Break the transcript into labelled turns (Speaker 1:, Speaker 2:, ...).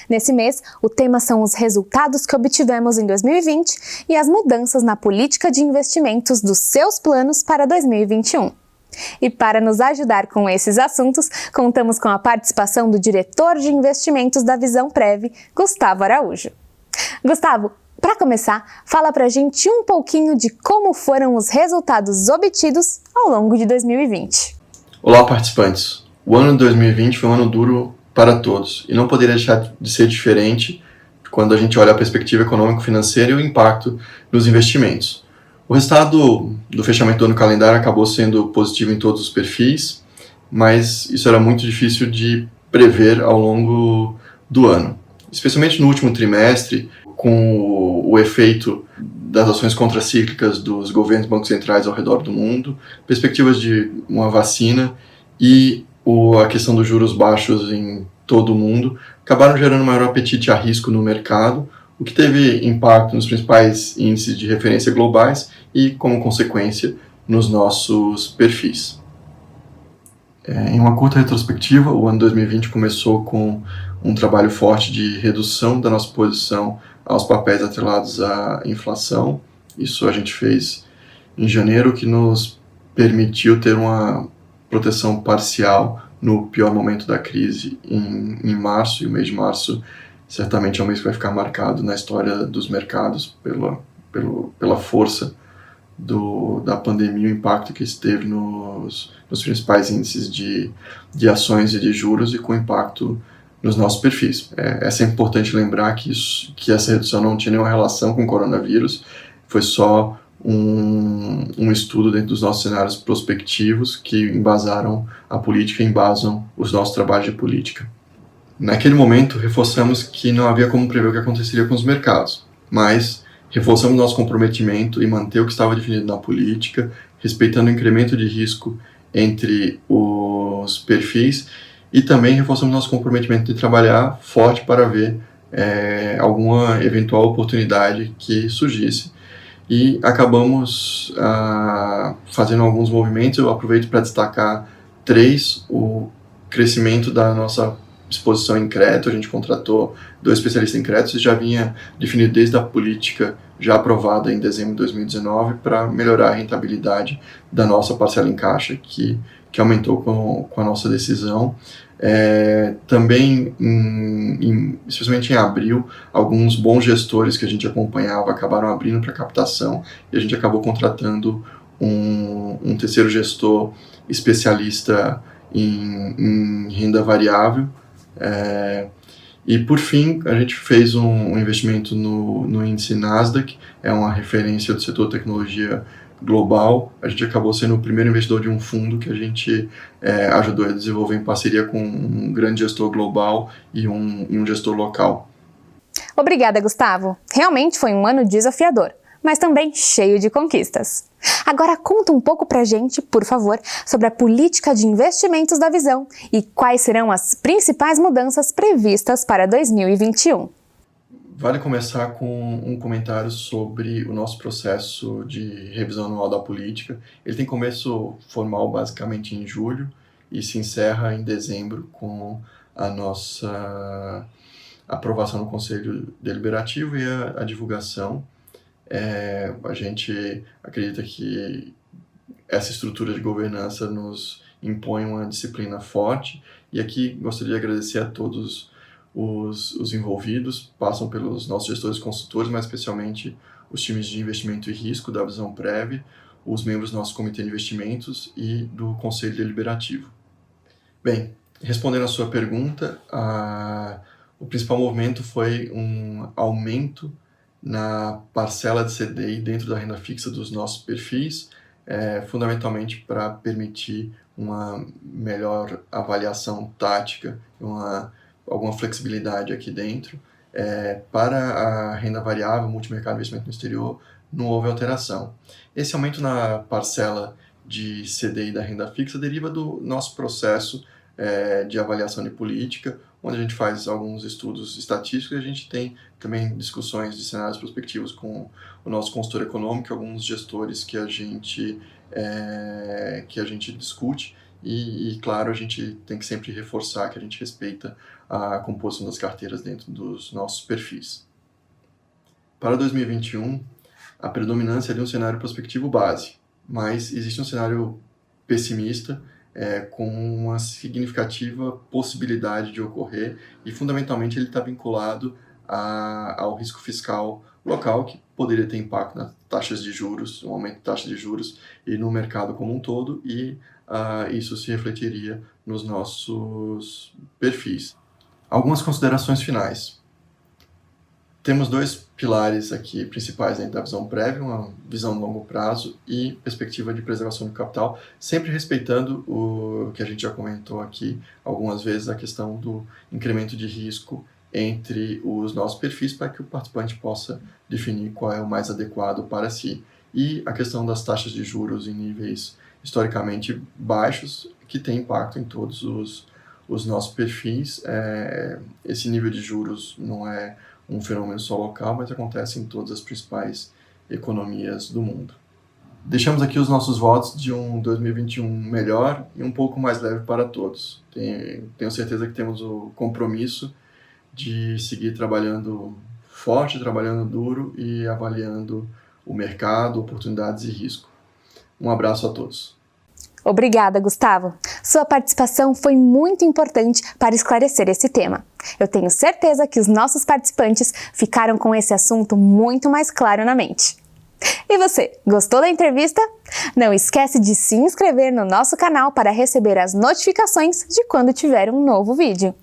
Speaker 1: Nesse mês, o tema são os resultados que obtivemos em 2020 e as mudanças na política de investimentos dos seus planos para 2021. E para nos ajudar com esses assuntos, contamos com a participação do diretor de investimentos da Visão Prev, Gustavo Araújo. Gustavo, para começar, fala pra gente um pouquinho de como foram os resultados obtidos ao longo de 2020.
Speaker 2: Olá, participantes! O ano de 2020 foi um ano duro para todos e não poderia deixar de ser diferente quando a gente olha a perspectiva econômico-financeira e o impacto nos investimentos. O resultado do fechamento do ano calendário acabou sendo positivo em todos os perfis, mas isso era muito difícil de prever ao longo do ano. Especialmente no último trimestre, com o efeito das ações contracíclicas dos governos e bancos centrais ao redor do mundo, perspectivas de uma vacina e a questão dos juros baixos em todo o mundo acabaram gerando maior apetite a risco no mercado, o que teve impacto nos principais índices de referência globais e, como consequência, nos nossos perfis. Em uma curta retrospectiva, o ano 2020 começou com um trabalho forte de redução da nossa posição aos papéis atrelados à inflação. Isso a gente fez em janeiro, que nos permitiu ter uma proteção parcial no pior momento da crise em março, e o mês de março certamente é um mês que vai ficar marcado na história dos mercados pela força da pandemia, o impacto que isso teve nos principais índices de ações e de juros e com impacto nos nossos perfis. É sempre importante lembrar que essa redução não tinha nenhuma relação com o coronavírus, foi só um estudo dentro dos nossos cenários prospectivos que embasaram a política e embasam os nossos trabalhos de política. Naquele momento, reforçamos que não havia como prever o que aconteceria com os mercados, mas reforçamos nosso comprometimento em manter o que estava definido na política, respeitando o incremento de risco entre os perfis, e também reforçamos nosso comprometimento de trabalhar forte para ver alguma eventual oportunidade que surgisse. E acabamos fazendo alguns movimentos. Eu aproveito para destacar 3: o crescimento da nossa exposição em crédito. A gente contratou 2 especialistas em crédito e já vinha definido desde a política já aprovada em dezembro de 2019 para melhorar a rentabilidade da nossa parcela em caixa, que aumentou com a nossa decisão. Também, especialmente em abril, alguns bons gestores que a gente acompanhava acabaram abrindo para captação e a gente acabou contratando um terceiro gestor especialista em renda variável. E por fim, a gente fez um investimento no índice Nasdaq, é uma referência do setor tecnologia global. A gente acabou sendo o primeiro investidor de um fundo que a gente ajudou a desenvolver em parceria com um grande gestor global e um gestor local.
Speaker 1: Obrigada, Gustavo. Realmente foi um ano desafiador, mas também cheio de conquistas. Agora conta um pouco pra gente, por favor, sobre a política de investimentos da Visão e quais serão as principais mudanças previstas para 2021.
Speaker 2: Vale começar com um comentário sobre o nosso processo de revisão anual da política. Ele tem começo formal basicamente em julho e se encerra em dezembro com a nossa aprovação no Conselho Deliberativo e a divulgação. A gente acredita que essa estrutura de governança nos impõe uma disciplina forte, e aqui gostaria de agradecer a todos os envolvidos, passam pelos nossos gestores consultores, mas especialmente os times de investimento e risco da Visão Prev, os membros do nosso comitê de investimentos e do Conselho Deliberativo. Bem, respondendo à sua pergunta, o principal movimento foi um aumento na parcela de CDI dentro da renda fixa dos nossos perfis, fundamentalmente para permitir uma melhor avaliação tática, alguma flexibilidade aqui dentro. Para a renda variável, multimercado e investimento no exterior, não houve alteração. Esse aumento na parcela de CDI da renda fixa deriva do nosso processo de avaliação de política, onde a gente faz alguns estudos estatísticos e a gente tem também discussões de cenários prospectivos com o nosso consultor econômico, alguns gestores que a gente discute, E claro, a gente tem que sempre reforçar que a gente respeita a composição das carteiras dentro dos nossos perfis. Para 2021, a predominância é de um cenário prospectivo base, mas existe um cenário pessimista com uma significativa possibilidade de ocorrer e, fundamentalmente, ele está vinculado ao risco fiscal local, que poderia ter impacto nas taxas de juros, um aumento de taxas de juros e no mercado como um todo, e isso se refletiria nos nossos perfis. Algumas considerações finais. Temos dois pilares aqui principais dentro da visão prévia, uma visão de longo prazo e perspectiva de preservação do capital, sempre respeitando o que a gente já comentou aqui algumas vezes, a questão do incremento de risco entre os nossos perfis para que o participante possa definir qual é o mais adequado para si. E a questão das taxas de juros em níveis historicamente baixos, que tem impacto em todos os nossos perfis. Esse nível de juros não é um fenômeno só local, mas acontece em todas as principais economias do mundo. Deixamos aqui os nossos votos de um 2021 melhor e um pouco mais leve para todos. Tenho certeza que temos o compromisso de seguir trabalhando forte, trabalhando duro e avaliando o mercado, oportunidades e risco. Um abraço a todos.
Speaker 1: Obrigada, Gustavo. Sua participação foi muito importante para esclarecer esse tema. Eu tenho certeza que os nossos participantes ficaram com esse assunto muito mais claro na mente. E você, gostou da entrevista? Não esquece de se inscrever no nosso canal para receber as notificações de quando tiver um novo vídeo.